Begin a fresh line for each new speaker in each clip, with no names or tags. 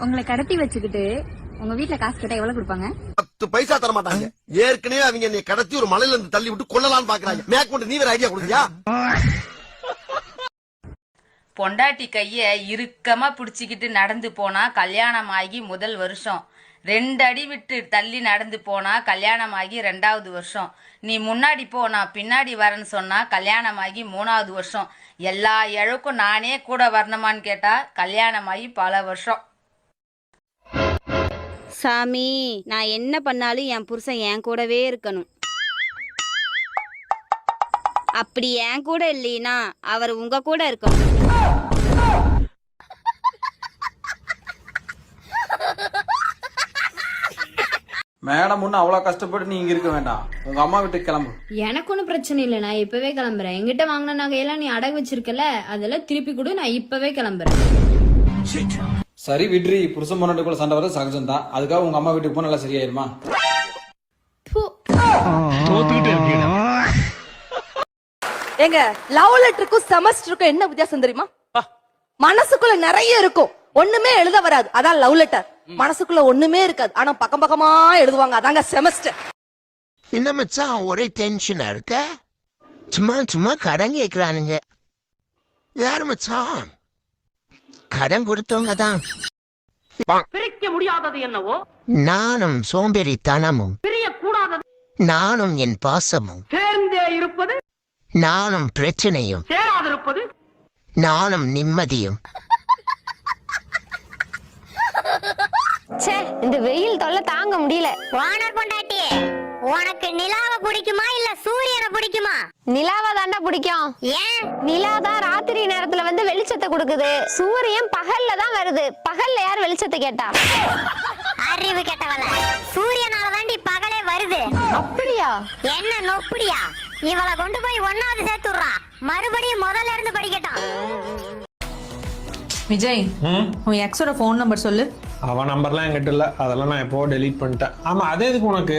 உங்களை கடத்தி வச்சுக்கிட்டு உங்க வீட்டுல காசு கேட்டா எவ்வளவு கொடுப்பாங்க?
10 பைசா தர மாட்டாங்க. ஏற்கனவே அவங்க என்னை கடத்தி ஒரு மலையில இருந்து தள்ளி விட்டு கொல்லலாம்னு பாக்குறாங்க. மேற்கொண்டு நீ வேற ஐடியா கொடுத்தியா?
பொண்டாட்டி கைய இறுக்கமா பிடிச்சிக்கிட்டு நடந்து போனா கல்யாணம் ஆகி முதல் வருஷம், 2 அடி விட்டு தள்ளி நடந்து போனா கல்யாணம் ஆகி 2வது வருஷம், நீ முன்னாடி போ நான் பின்னாடி வரேன்னு சொன்னா கல்யாணம் ஆகி 3வது வருஷம், எல்லா இழக்கும் நானே கூட வரணுமான்னு கேட்டா கல்யாணம் ஆகி பல வருஷம்.
சாமி, நான் என்ன பண்ணாலும் என் புருஷன் என் கூடவே இருக்கணும். அப்படி என் கூட இல்லைனா அவர் உங்க கூட இருக்கணும்.
மேடம் ஒன்னும் அவ்வளவு கஷ்டப்பட்டு நீ இங்க இருக்க வேண்டாம், உங்க அம்மா வீட்டுக்கு கிளம்பு.
எனக்கு ஒன்றும் பிரச்சனை இல்லை, நான் இப்பவே கிளம்புறேன். என்கிட்ட வாங்கின நகையெல்லாம் நீ அடகு வச்சிருக்கல, அதெல்லாம் திருப்பி கொடு, நான் இப்பவே கிளம்புறேன்.
சரி விட்ரி, புருஷன் பொண்டாட்டிக்குள்ள சண்டை வர சகஜம் தான். அதுக்காக உங்க அம்மா வீட்டுக்கு போனா நல்லா சரியாயிருமா?
ஏங்க, லவ் லெட்டருக்கும் செமஸ்டருக்கும் என்ன வித்தியாசம் தெரியுமா? மனசுக்குள்ள நிறைய இருக்கும், ஒண்ணுமே எழுத வராது, அதான் லவ் லெட்டர். மனசுக்குள்ள ஒண்ணுமே இருக்காது, ஆனா பக்கம் பக்கமா எழுதுவாங்க, அதாங்க செமஸ்டர்.
என்ன மச்சான் ஒரே டென்ஷனா இருக்க? சும்மா சும்மா கடன் கேட்கிறானுங்க. யாரு மச்சான்? கடன் கொடுத்தவங்க தான்.
பிரிக்க முடியாதது என்னவோ
நானும் சோம்பேறித்தனமும்,
பிரியக்கூடாதது
நானும் என் பாசமும்,
சேர்ந்தே இருப்பது
நானும் பிரச்சனையும்,
சேராதிருப்பது
நானும் நிம்மதியும்.
இந்த வெயில் தொல்லை தாங்க முடியல.
ஓனர் பொண்டாட்டி, உனக்கு நிலாவை பிடிக்குமா இல்ல சூரியனை பிடிக்குமா?
நிலாவா தாண்டா பிடிக்கும்.
ஏன்?
நிலா தான் ராத்திரி நேரத்துல வந்து வெளிச்சத்தை கொடுக்குது, சூரியன் பகல்ல தான் வருது. பகல்ல யார் வெளிச்சத்தை கேட்டா?
அறிவு கெட்டவள, சூரியனால தாண்டி பகலே வருது.
அப்படியா?
என்ன நொப்படியா? இவளை கொண்டு போய் 1வது சேர்த்துடுறா, மறுபடியும் முதல்ல இருந்து படிக்கட்டும்.
விஜய், உன் எக்ஸோட ஃபோன் நம்பர் சொல்லு.
அவன் நம்பர்லாம் என்கிட்ட இல்ல, அதெல்லாம் நான் எப்போ டெலீட் பண்ணிட்டேன். ஆமா, அதே எதுக்கு உனக்கு?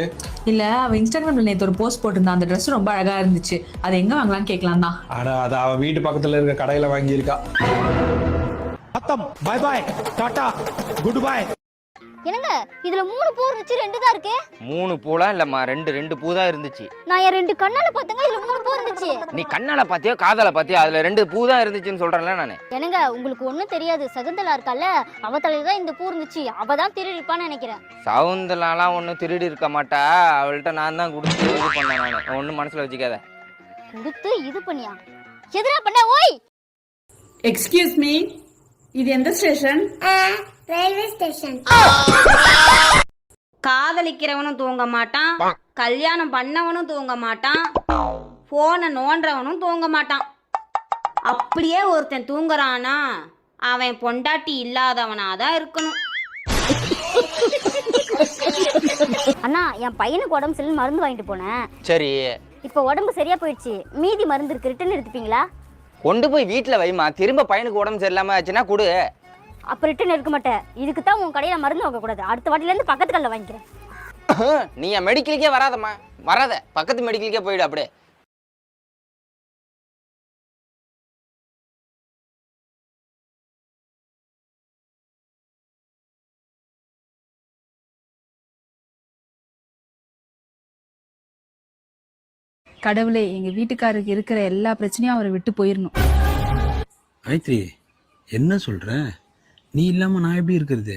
இல்ல, அவ இன்ஸ்டாகிராம்ல நேத்து ஒரு போஸ்ட் போட்டிருந்தா, அந்த ட்ரெஸ் ரொம்ப அழகா இருந்துச்சு, அது எங்க வாங்கலாம்னு கேட்கலாம் தான்.
அட, அது அவ வீட்டு பக்கத்துல இருக்க கடையில வாங்கியிருக்கா.
Bye bye, tata, good bye.
என்னங்க, இதுல 3 பூ இருந்துச்சு, 2 தான் இருக்கு.
3 பூலாம் இல்லம்மா, 2 பூ தான் இருந்துச்சு.
நான் என் 2 கண்ணால பார்த்தங்க, இதுல 3 பூ இருந்துச்சு.
நீ கண்ணால பாத்தியோ காதால பாத்தியோ, அதுல 2 பூ தான் இருந்துச்சுன்னு சொல்றேன்ல நானு.
என்னங்க, உங்களுக்கு ஒண்ணும் தெரியாது, சகுந்தலா இருக்கால, அவ தலையில தான் இந்த பூ இருந்துச்சு, அவ தான் திருடி இருப்பான்னு நினைக்கிறேன்.
சவுந்தலாலாம் ஒன்னும் திருடி இருக்க மாட்டா, அவள்கிட்ட நான் தான் கொடுத்து இது பண்ணேன். நானு ஒன்னும் மனசுல வச்சுக்காத.
கொடுத்து இது பண்ணியா? எதுனா பண்ண? ஓய்,
எக்ஸ்கியூஸ் மீ, இது எந்த ஸ்டேஷன்?
Railway station.
காதலிக்கிறவனும் தூங்க மாட்டான், கல்யாணம் பண்ணவனும் தூங்க மாட்டான், போனை நோன்றவனும் தூங்க மாட்டான். அப்படியே ஒருத்தன் தூங்குறானா அவன் பொண்டாட்டி இல்லாதவனாதான் இருக்கணும்.
அண்ணா, என் பையனுக்கு உடம்பு சரியில்லை, மருந்து வாங்கிட்டு போனேன்.
சரி,
இப்ப உடம்பு சரியா போயிடுச்சு, மீதி மருந்து இருக்கு, ரிட்டர்ன் எடுத்துப்பீங்களா?
கொண்டு போய் வீட்டுல வைமா, திரும்ப பையனுக்கு உடம்பு சரியில்லாம ஆச்சுன்னா கொடு.
அப்ப ரிட்டர்ன் எடுக்க மாட்டேன், இதுக்கு தான் உன் கடையில மருந்து வாங்க கூடாது, அடுத்த வாட்டில இருந்து பக்கத்து கடையில வாங்கிக்கிறேன்.
நீ என் மெடிக்கலுக்கே வராதம்மா, வராத, பக்கத்து மெடிக்கலுக்கே போயிடு. அப்படியே
கடவுளே, எங்க வீட்டுக்காரருக்கு இருக்கிற எல்லா பிரச்சனையும் அவரை விட்டு போயிடணும்.
மைத்ரி, என்ன சொல்ற? நீ இல்லாம நான் எப்படி இருக்கிறது?